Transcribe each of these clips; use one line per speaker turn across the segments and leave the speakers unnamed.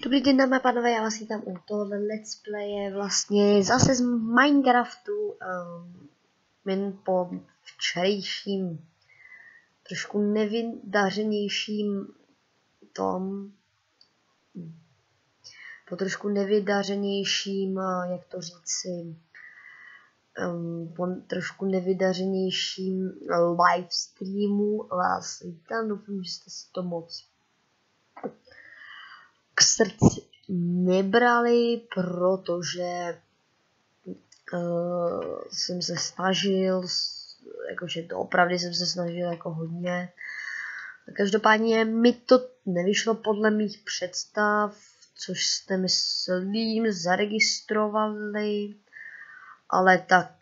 Dobrý den, dámy a pánové, já vás vítám u tohohle let's playe vlastně zase z Minecraftu. Jen po včerejším, trošku nevydařenějším jak to říci, po trošku nevydařenějším live streamu vás vítám, doufám, že jste si to moc k srdci nebrali, protože jsem se snažil, jakože doopravdy jsem se snažil jako hodně. Každopádně mi to nevyšlo podle mých představ, což jste myslím zaregistrovali, ale tak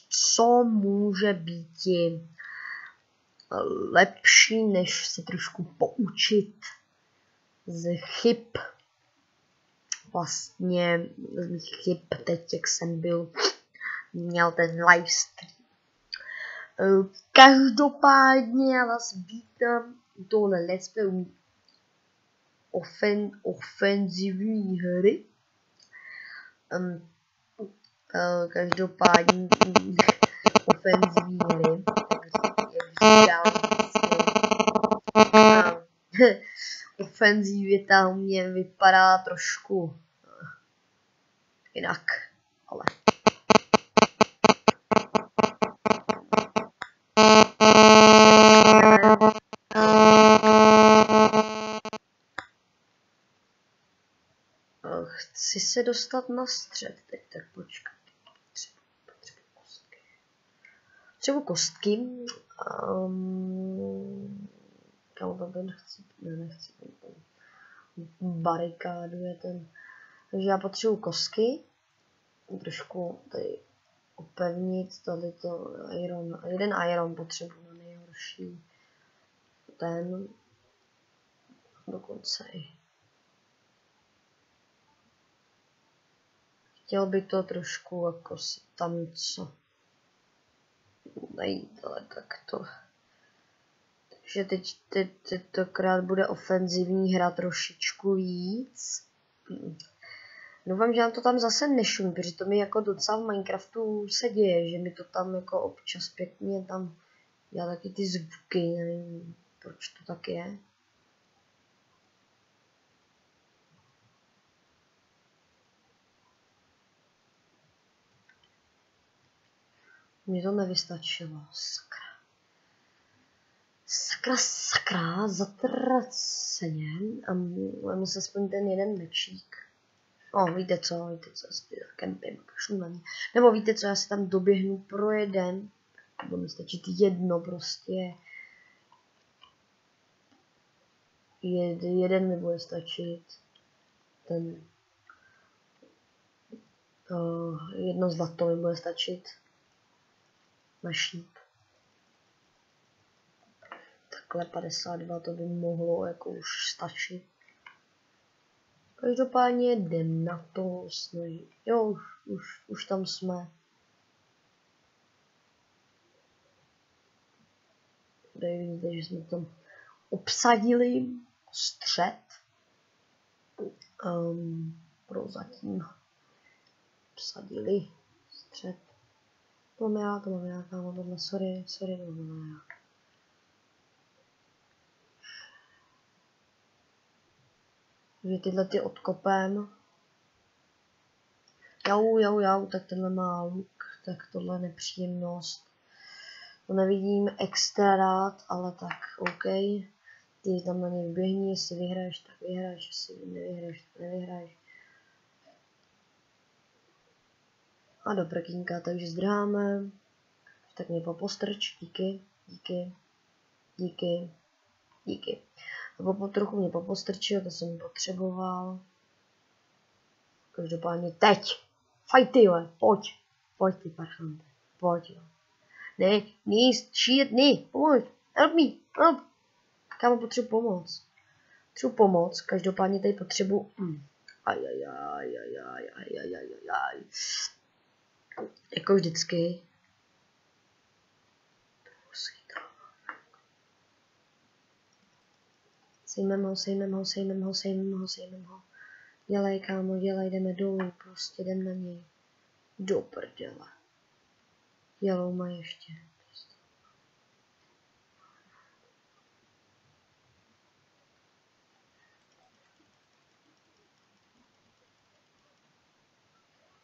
co může být lepší, než se trošku poučit z chyb, vlastně z mých chyb teď, jak jsem měl ten livestream. Každopádně já vás vítám u tohle let's play ofenzivní hry. Každopádně ofenzivní hry, ofenzivita u mě vypadá trošku jinak, ale chci se dostat na střed teď, tak počkat. Potřebuji kostky. Kam ten chci? Nechci ten barikádu je ten. Takže já potřebuji kostky. Trošku tady opevnit tady to iron. Jeden iron potřebuji na nejhorší. Ten. Dokonce i. Chtěl by to trošku jako si tam něco najít, ale tak to. Takže teď tentokrát bude ofenzivní hra trošičku víc. Doufám, že nám to tam zase nešumí, protože to mi jako docela v Minecraftu se děje, že mi to tam jako občas pěkně tam dělá taky ty zvuky, nevím proč to tak je. Mně to nevystačilo, sakra, zatraceně. A mám se aspoň ten jeden mečík. Víte co, já si kempím, kašlu na ní. Nebo víte co, já si tam doběhnu pro jeden. Bude mi stačit jedno prostě. Jeden mi bude stačit. Ten jedno zlato mi bude stačit. Na šíp. Takhle 52 to by mohlo jako už stačit. Každopádně jdem na to, snažit. Jo, už tam jsme. Tady vidíte, že jsme tam obsadili střed. Prozatím obsadili střed. To mám já, kámo, tohle, sorry, to mám já. Že tyhle ty odkopem. Jau, tak tenhle má luk, tak tohle je nepříjemnost. To nevidím extra rád, ale tak OK. Ty tam na ně vběhni, jestli vyhraješ, tak vyhraješ, jestli nevyhraješ, tak nevyhraješ. A do prkínka, takže zdráme. Tak mě popostrč, díky. Nebo trochu mě popostrčil, to jsem potřeboval. Každopádně teď. Fajty, jo, pojď ty parchante, pojď jo. Ne, pomož, help me, help. Kámo, potřebuji pomoc. Každopádně tady potřebuji, jako vždycky. Sejmem ho. Dělej, kámo, dělej, jdeme dolů, prostě jdem na něj. Do prdele. Dělou má ještě.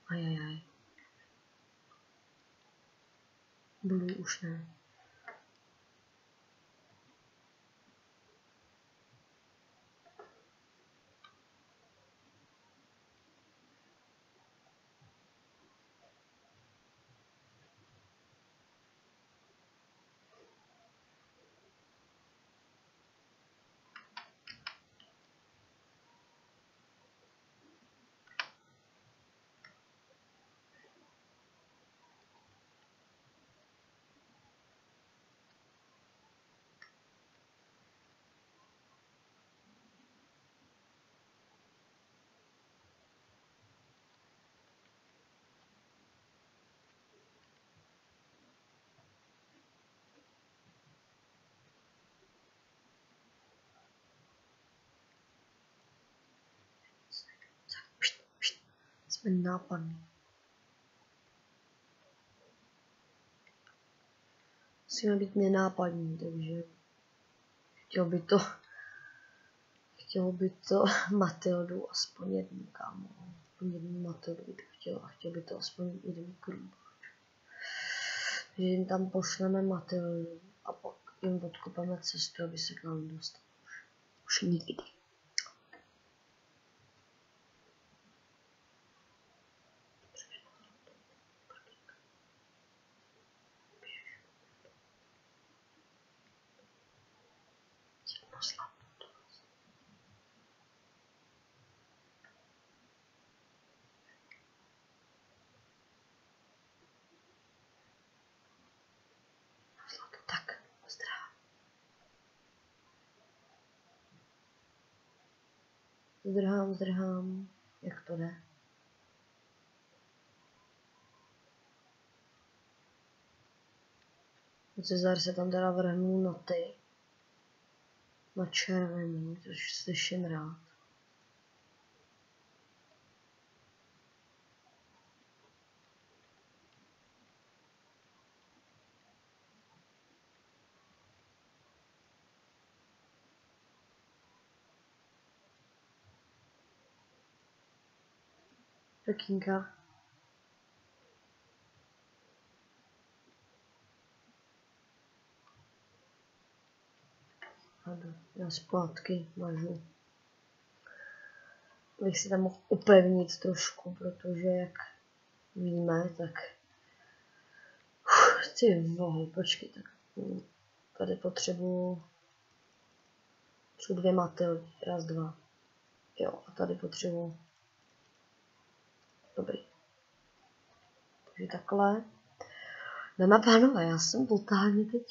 Ajajaj. Blue už ne. Jsme nápadní. Musíme být nenápadní, takže chtělo by to Matildu aspoň jednu, kámo. Aspoň jednu Matildu by to chtělo a chtěl by to aspoň jeden krůbač. Takže jim tam pošleme Matildu a pak jim odkopeme cestu, aby se k nám dostal. Už nikdy. Tak, zdrhám, jak to jde? Cezar se tam teda vrhnul na ty. Na červený, což slyším rád. Pekínka. Já zpátky mažu. Bych si tam mohl upevnit trošku, protože jak víme, tak ty voho, počkej, tak tady potřebuji 2 Matildy, 1, 2. Jo, a tady potřebuji. Dobrý. Takže takhle. Dámy a pánové, já jsem totálně teď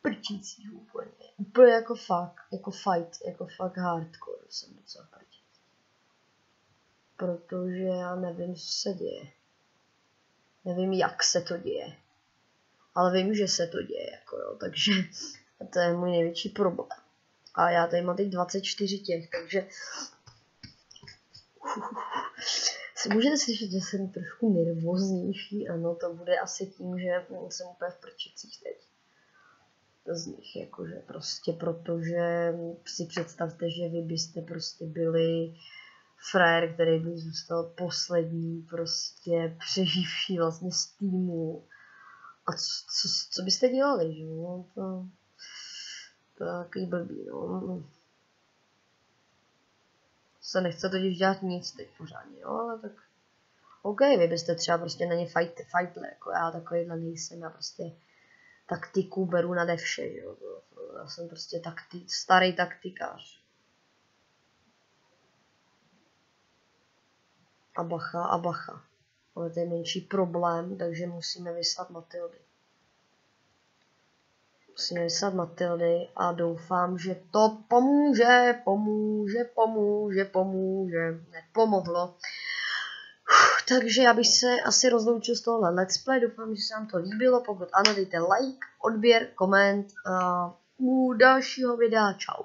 prčící úplně. Úplně jako fight, jako fakt hardcore jsem docela prčící. Protože já nevím, co se děje. Nevím, jak se to děje. Ale vím, že se to děje, jako jo, takže to je můj největší problém. A já tady mám teď 24 těch, takže můžete slyšet, že jsem trošku nervóznější, ano, to bude asi tím, že jsem úplně v prčicích teď. Z nich, jakože prostě, protože si představte, že vy byste prostě byli frajer, který by zůstal poslední, prostě přeživší vlastně z týmu. A co byste dělali, že no, to je takový blbý, no. Se nechce totiž dělat nic teď pořádně, jo, ale tak OK, vy byste třeba prostě na ně fightli, jako já takovýhle nejsem, já prostě taktiku beru nade vše, jo, já jsem prostě starý taktikář. A bacha. Ale to je menší problém, takže musíme vyslat Matildy. Musíme vyslat Matildy a doufám, že to pomůže. Nepomohlo. Takže já bych se asi rozloučil z tohohle let's play. Doufám, že se vám to líbilo. Pokud ano, dejte like, odběr, koment. U dalšího videa. Čau.